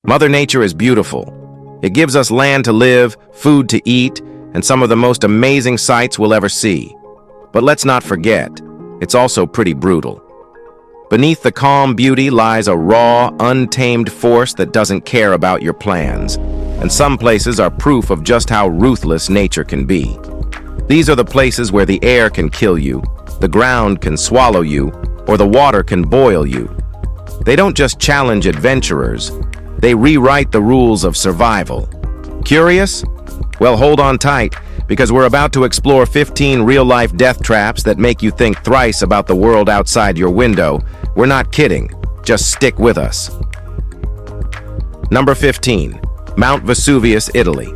Mother Nature is beautiful. It gives us land to live, food to eat, and some of the most amazing sights we'll ever see. But let's not forget, it's also pretty brutal. Beneath the calm beauty lies a raw, untamed force that doesn't care about your plans. And some places are proof of just how ruthless nature can be. These are the places where the air can kill you, the ground can swallow you, or the water can boil you. They don't just challenge adventurers, they rewrite the rules of survival. Curious? Well, hold on tight, because we're about to explore 15 real-life death traps that make you think thrice about the world outside your window. We're not kidding. Just stick with us. Number 15. Mount Vesuvius, Italy.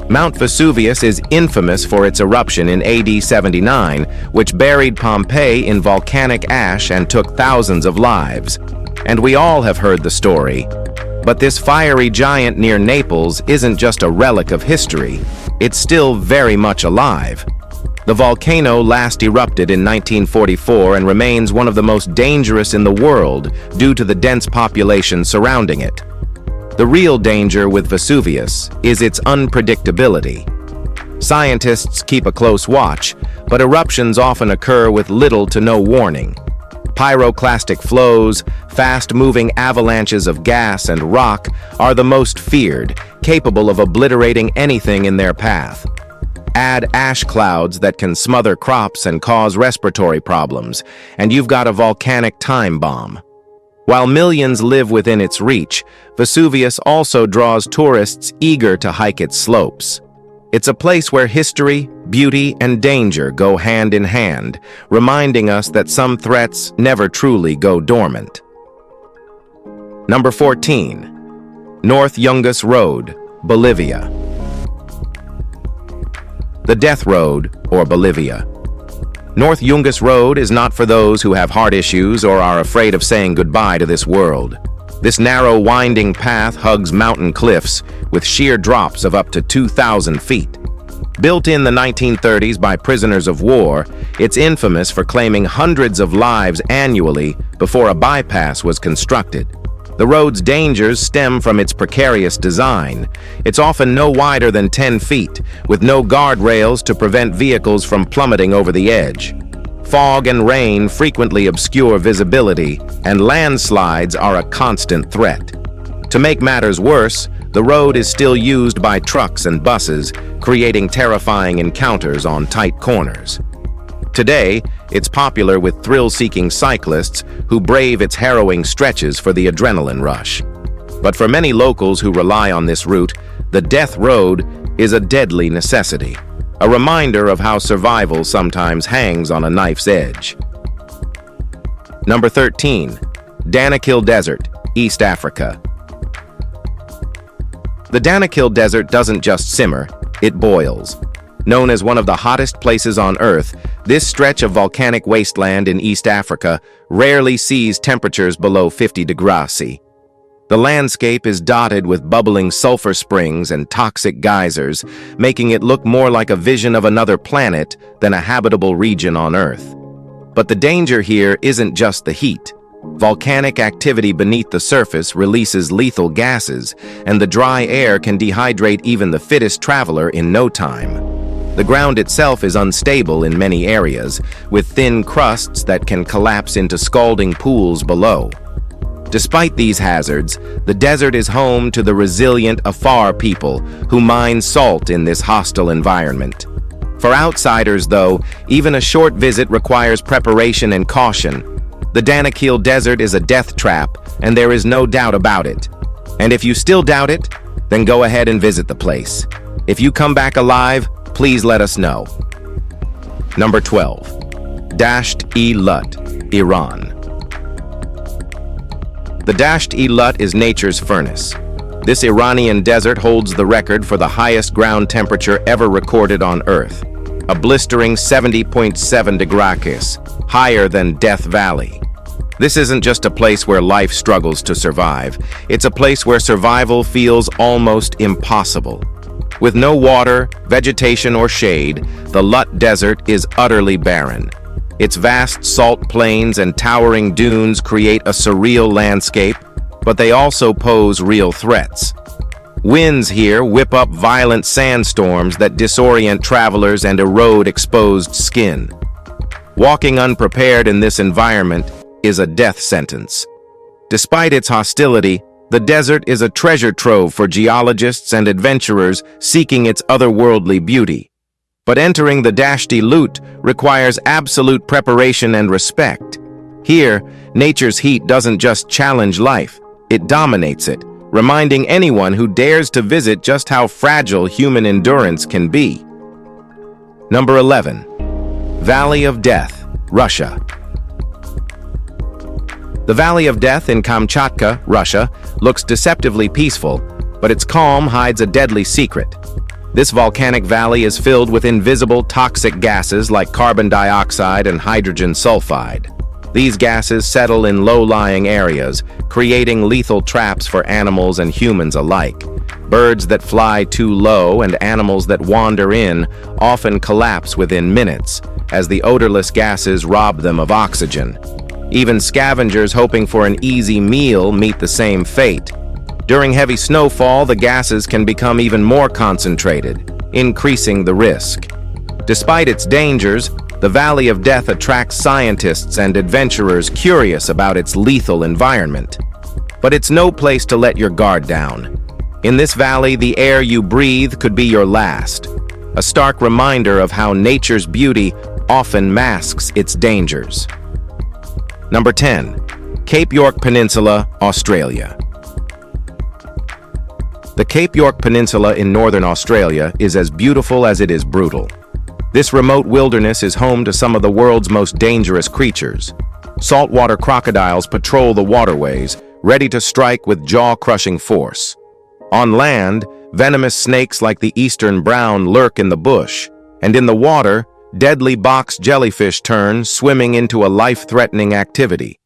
Mount Vesuvius is infamous for its eruption in AD 79, which buried Pompeii in volcanic ash and took thousands of lives. And we all have heard the story. But this fiery giant near Naples isn't just a relic of history, it's still very much alive. The volcano last erupted in 1944 and remains one of the most dangerous in the world due to the dense population surrounding it. The real danger with Vesuvius is its unpredictability. Scientists keep a close watch, but eruptions often occur with little to no warning. Pyroclastic flows, fast-moving avalanches of gas and rock are the most feared, capable of obliterating anything in their path. Add ash clouds that can smother crops and cause respiratory problems, and you've got a volcanic time bomb. While millions live within its reach, Vesuvius also draws tourists eager to hike its slopes. It's a place where history, beauty, and danger go hand in hand, reminding us that some threats never truly go dormant. Number 14. North Yungas Road, Bolivia. The Death Road, or Bolivia. North Yungas Road is not for those who have heart issues or are afraid of saying goodbye to this world. This narrow, winding path hugs mountain cliffs with sheer drops of up to 2,000 feet. Built in the 1930s by prisoners of war, it's infamous for claiming hundreds of lives annually before a bypass was constructed. The road's dangers stem from its precarious design. It's often no wider than 10 feet, with no guardrails to prevent vehicles from plummeting over the edge. Fog and rain frequently obscure visibility, and landslides are a constant threat. To make matters worse, the road is still used by trucks and buses, creating terrifying encounters on tight corners. Today, it's popular with thrill-seeking cyclists who brave its harrowing stretches for the adrenaline rush. But for many locals who rely on this route, the Death Road is a deadly necessity, a reminder of how survival sometimes hangs on a knife's edge. Number 13. Danakil Desert, East Africa. The Danakil Desert doesn't just simmer, it boils. Known as one of the hottest places on Earth, this stretch of volcanic wasteland in East Africa rarely sees temperatures below 50 degrees C. The landscape is dotted with bubbling sulfur springs and toxic geysers, making it look more like a vision of another planet than a habitable region on Earth. But the danger here isn't just the heat. Volcanic activity beneath the surface releases lethal gases, and the dry air can dehydrate even the fittest traveler in no time. The ground itself is unstable in many areas, with thin crusts that can collapse into scalding pools below. Despite these hazards, the desert is home to the resilient Afar people who mine salt in this hostile environment. For outsiders, though, even a short visit requires preparation and caution. The Danakil Desert is a death trap, and there is no doubt about it. And if you still doubt it, then go ahead and visit the place. If you come back alive, please let us know. Number 12. Dasht-e-Lut, Iran. The Dasht-e-Lut is nature's furnace. This Iranian desert holds the record for the highest ground temperature ever recorded on Earth, a blistering 70.7 degrees, higher than Death Valley. This isn't just a place where life struggles to survive, it's a place where survival feels almost impossible. With no water, vegetation, or shade, the Lut Desert is utterly barren. Its vast salt plains and towering dunes create a surreal landscape, but they also pose real threats. Winds here whip up violent sandstorms that disorient travelers and erode exposed skin. Walking unprepared in this environment is a death sentence. Despite its hostility, the desert is a treasure trove for geologists and adventurers seeking its otherworldly beauty. But entering the Dashti Lut requires absolute preparation and respect. Here, nature's heat doesn't just challenge life, it dominates it, reminding anyone who dares to visit just how fragile human endurance can be. Number 11. Valley of Death, Russia. The Valley of Death in Kamchatka, Russia, looks deceptively peaceful, but its calm hides a deadly secret. This volcanic valley is filled with invisible toxic gases like carbon dioxide and hydrogen sulfide. These gases settle in low-lying areas, creating lethal traps for animals and humans alike. Birds that fly too low and animals that wander in often collapse within minutes, as the odorless gases rob them of oxygen. Even scavengers hoping for an easy meal meet the same fate. During heavy snowfall, the gases can become even more concentrated, increasing the risk. Despite its dangers, the Valley of Death attracts scientists and adventurers curious about its lethal environment. But it's no place to let your guard down. In this valley, the air you breathe could be your last, a stark reminder of how nature's beauty often masks its dangers. Number 10. Cape York Peninsula, Australia. The Cape York Peninsula in northern Australia is as beautiful as it is brutal. This remote wilderness is home to some of the world's most dangerous creatures. Saltwater crocodiles patrol the waterways, ready to strike with jaw-crushing force. On land, venomous snakes like the eastern brown lurk in the bush, and in the water, deadly box jellyfish turn, swimming into a life-threatening activity.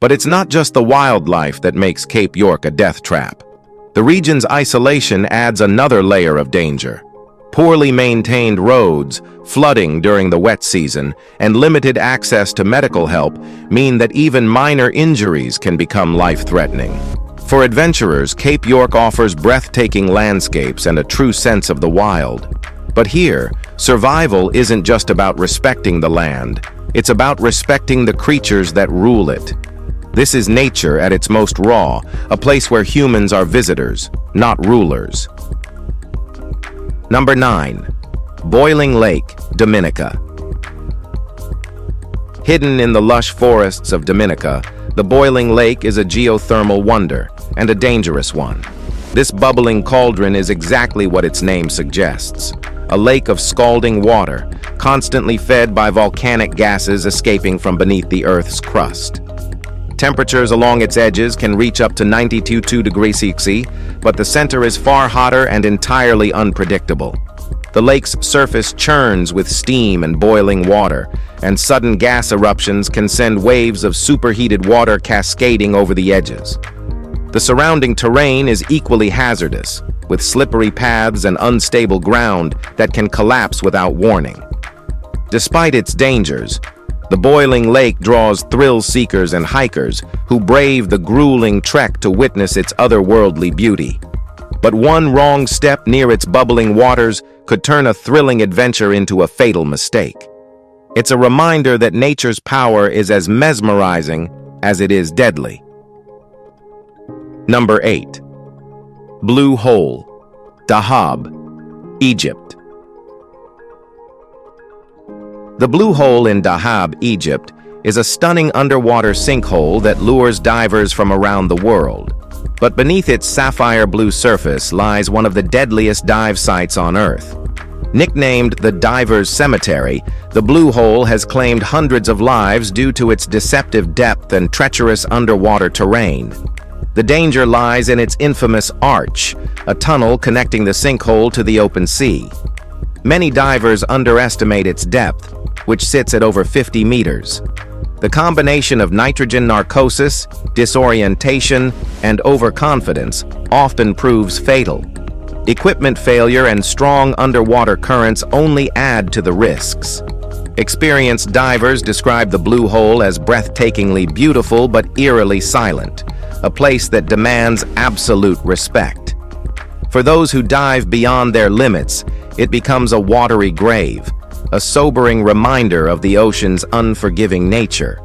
But it's not just the wildlife that makes Cape York a death trap. The region's isolation adds another layer of danger. Poorly maintained roads, flooding during the wet season, and limited access to medical help mean that even minor injuries can become life-threatening. For adventurers, Cape York offers breathtaking landscapes and a true sense of the wild. But here, survival isn't just about respecting the land. It's about respecting the creatures that rule it. This is nature at its most raw, a place where humans are visitors, not rulers. Number 9. Boiling Lake, Dominica. Hidden in the lush forests of Dominica, the Boiling Lake is a geothermal wonder, and a dangerous one. This bubbling cauldron is exactly what its name suggests. A lake of scalding water, constantly fed by volcanic gases escaping from beneath the Earth's crust. Temperatures along its edges can reach up to 92 degrees Celsius, but the center is far hotter and entirely unpredictable. The lake's surface churns with steam and boiling water, and sudden gas eruptions can send waves of superheated water cascading over the edges. The surrounding terrain is equally hazardous, with slippery paths and unstable ground that can collapse without warning. Despite its dangers, the Boiling Lake draws thrill-seekers and hikers who brave the grueling trek to witness its otherworldly beauty. But one wrong step near its bubbling waters could turn a thrilling adventure into a fatal mistake. It's a reminder that nature's power is as mesmerizing as it is deadly. Number 8. Blue Hole, Dahab, Egypt. The Blue Hole in Dahab, Egypt, is a stunning underwater sinkhole that lures divers from around the world. But beneath its sapphire blue surface lies one of the deadliest dive sites on Earth. Nicknamed the Diver's Cemetery, the Blue Hole has claimed hundreds of lives due to its deceptive depth and treacherous underwater terrain. The danger lies in its infamous arch, a tunnel connecting the sinkhole to the open sea. Many divers underestimate its depth, which sits at over 50 meters. The combination of nitrogen narcosis, disorientation, and overconfidence often proves fatal. Equipment failure and strong underwater currents only add to the risks. Experienced divers describe the Blue Hole as breathtakingly beautiful but eerily silent, a place that demands absolute respect. For those who dive beyond their limits, it becomes a watery grave, a sobering reminder of the ocean's unforgiving nature.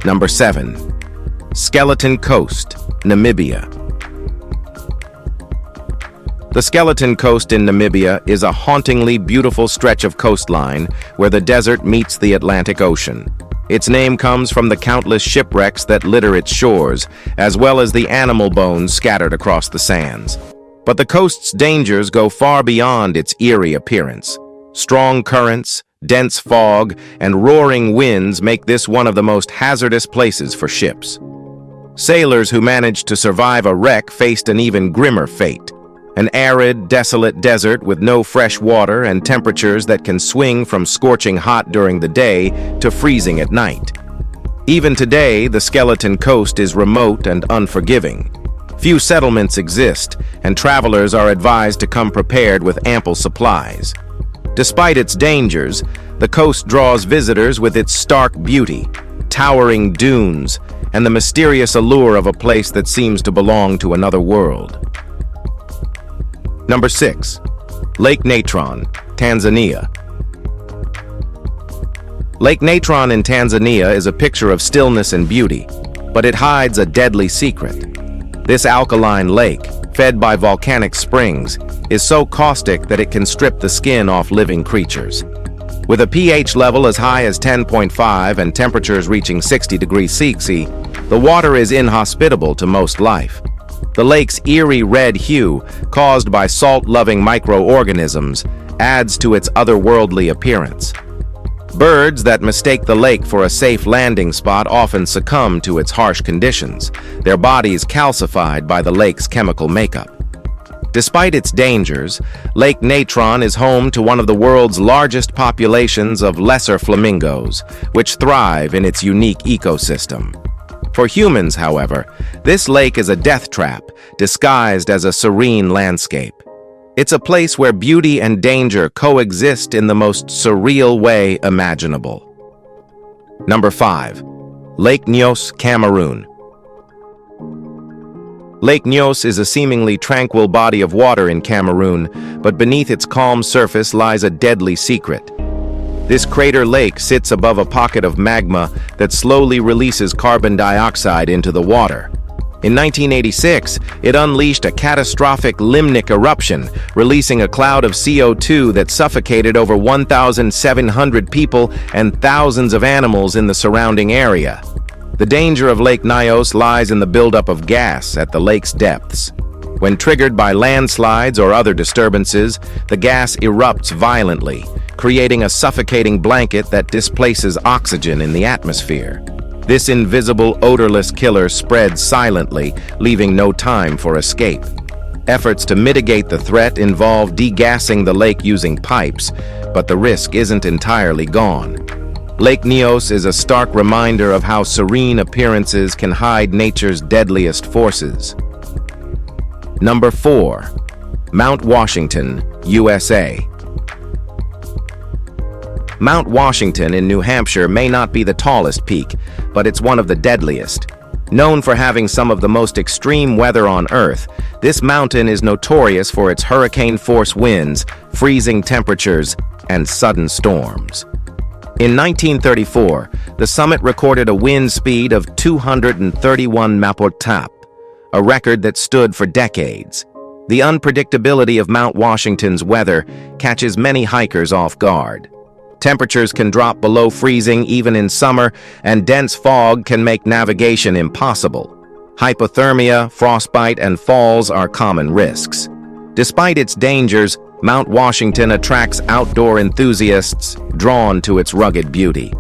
Number 7. Skeleton Coast, Namibia. The Skeleton Coast in Namibia is a hauntingly beautiful stretch of coastline where the desert meets the Atlantic Ocean. Its name comes from the countless shipwrecks that litter its shores, as well as the animal bones scattered across the sands. But the coast's dangers go far beyond its eerie appearance. Strong currents, dense fog, and roaring winds make this one of the most hazardous places for ships. Sailors who managed to survive a wreck faced an even grimmer fate. An arid, desolate desert with no fresh water and temperatures that can swing from scorching hot during the day to freezing at night. Even today, the Skeleton Coast is remote and unforgiving. Few settlements exist, and travelers are advised to come prepared with ample supplies. Despite its dangers, the coast draws visitors with its stark beauty, towering dunes, and the mysterious allure of a place that seems to belong to another world. Number 6. Lake Natron, Tanzania. Lake Natron in Tanzania is a picture of stillness and beauty, but it hides a deadly secret. This alkaline lake, fed by volcanic springs, is so caustic that it can strip the skin off living creatures. With a pH level as high as 10.5 and temperatures reaching 60 degrees Celsius, the water is inhospitable to most life. The lake's eerie red hue, caused by salt-loving microorganisms, adds to its otherworldly appearance. Birds that mistake the lake for a safe landing spot often succumb to its harsh conditions, their bodies calcified by the lake's chemical makeup. Despite its dangers, Lake Natron is home to one of the world's largest populations of lesser flamingos, which thrive in its unique ecosystem. For humans, however, this lake is a death trap, disguised as a serene landscape. It's a place where beauty and danger coexist in the most surreal way imaginable. Number 5. Lake Yus, Cameroon. Lake Yus is a seemingly tranquil body of water in Cameroon, but beneath its calm surface lies a deadly secret. This crater lake sits above a pocket of magma that slowly releases carbon dioxide into the water. In 1986, it unleashed a catastrophic limnic eruption, releasing a cloud of CO2 that suffocated over 1,700 people and thousands of animals in the surrounding area. The danger of Lake Yus lies in the buildup of gas at the lake's depths. When triggered by landslides or other disturbances, the gas erupts violently, creating a suffocating blanket that displaces oxygen in the atmosphere. This invisible, odorless killer spreads silently, leaving no time for escape. Efforts to mitigate the threat involve degassing the lake using pipes, but the risk isn't entirely gone. Lake Yus is a stark reminder of how serene appearances can hide nature's deadliest forces. Number 4. Mount Washington, USA. Mount Washington in New Hampshire may not be the tallest peak, but it's one of the deadliest. Known for having some of the most extreme weather on Earth, this mountain is notorious for its hurricane-force winds, freezing temperatures, and sudden storms. In 1934, the summit recorded a wind speed of 231 mph, a record that stood for decades. The unpredictability of Mount Washington's weather catches many hikers off guard. Temperatures can drop below freezing even in summer, and dense fog can make navigation impossible. Hypothermia, frostbite, and falls are common risks. Despite its dangers, Mount Washington attracts outdoor enthusiasts drawn to its rugged beauty.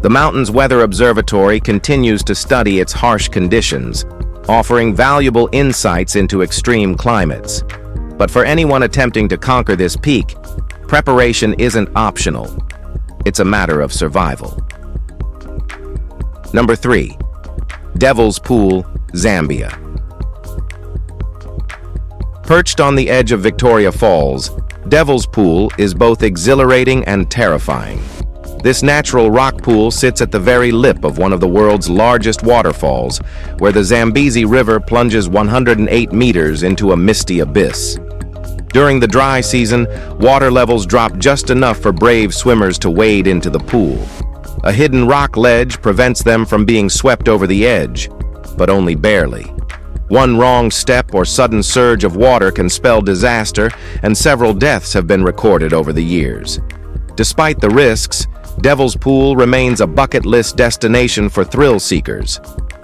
The mountain's weather observatory continues to study its harsh conditions, offering valuable insights into extreme climates. But for anyone attempting to conquer this peak, preparation isn't optional. It's a matter of survival. Number 3. Devil's Pool, Zambia. Perched on the edge of Victoria Falls, Devil's Pool is both exhilarating and terrifying. This natural rock pool sits at the very lip of one of the world's largest waterfalls, where the Zambezi River plunges 108 meters into a misty abyss. During the dry season, water levels drop just enough for brave swimmers to wade into the pool. A hidden rock ledge prevents them from being swept over the edge, but only barely. One wrong step or sudden surge of water can spell disaster, and several deaths have been recorded over the years. Despite the risks, Devil's Pool remains a bucket list destination for thrill seekers.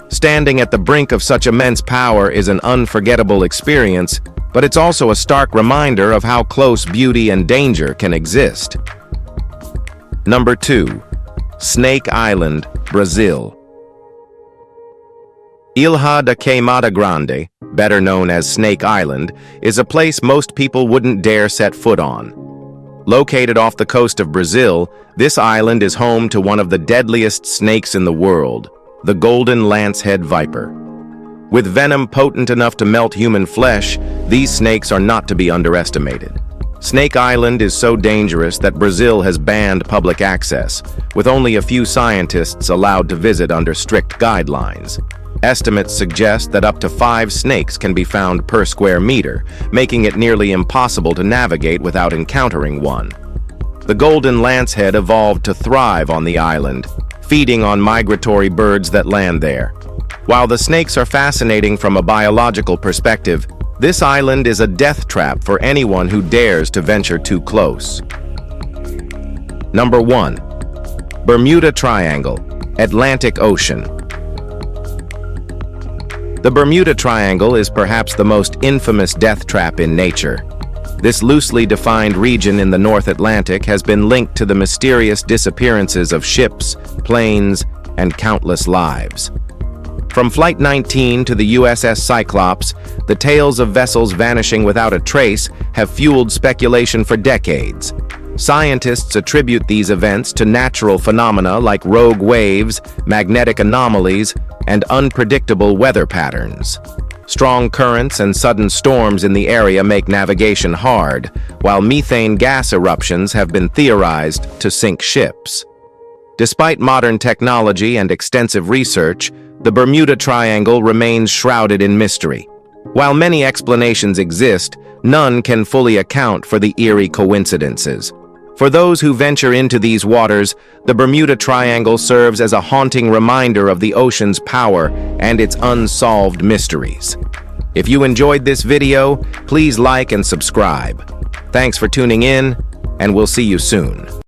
Standing at the brink of such immense power is an unforgettable experience, but it's also a stark reminder of how close beauty and danger can exist. Number 2. Snake Island, Brazil. Ilha da Queimada Grande, better known as Snake Island, is a place most people wouldn't dare set foot on. Located off the coast of Brazil, this island is home to one of the deadliest snakes in the world, the golden lancehead viper. With venom potent enough to melt human flesh, these snakes are not to be underestimated. Snake Island is so dangerous that Brazil has banned public access, with only a few scientists allowed to visit under strict guidelines. Estimates suggest that up to 5 snakes can be found per square meter, making it nearly impossible to navigate without encountering one. The golden lancehead evolved to thrive on the island, feeding on migratory birds that land there. While the snakes are fascinating from a biological perspective, this island is a death trap for anyone who dares to venture too close. Number 1. Bermuda Triangle, Atlantic Ocean. The Bermuda Triangle is perhaps the most infamous death trap in nature. This loosely defined region in the North Atlantic has been linked to the mysterious disappearances of ships, planes, and countless lives. From Flight 19 to the USS Cyclops, the tales of vessels vanishing without a trace have fueled speculation for decades. Scientists attribute these events to natural phenomena like rogue waves, magnetic anomalies, and unpredictable weather patterns. Strong currents and sudden storms in the area make navigation hard, while methane gas eruptions have been theorized to sink ships. Despite modern technology and extensive research, the Bermuda Triangle remains shrouded in mystery. While many explanations exist, none can fully account for the eerie coincidences. For those who venture into these waters, the Bermuda Triangle serves as a haunting reminder of the ocean's power and its unsolved mysteries. If you enjoyed this video, please like and subscribe. Thanks for tuning in, and we'll see you soon.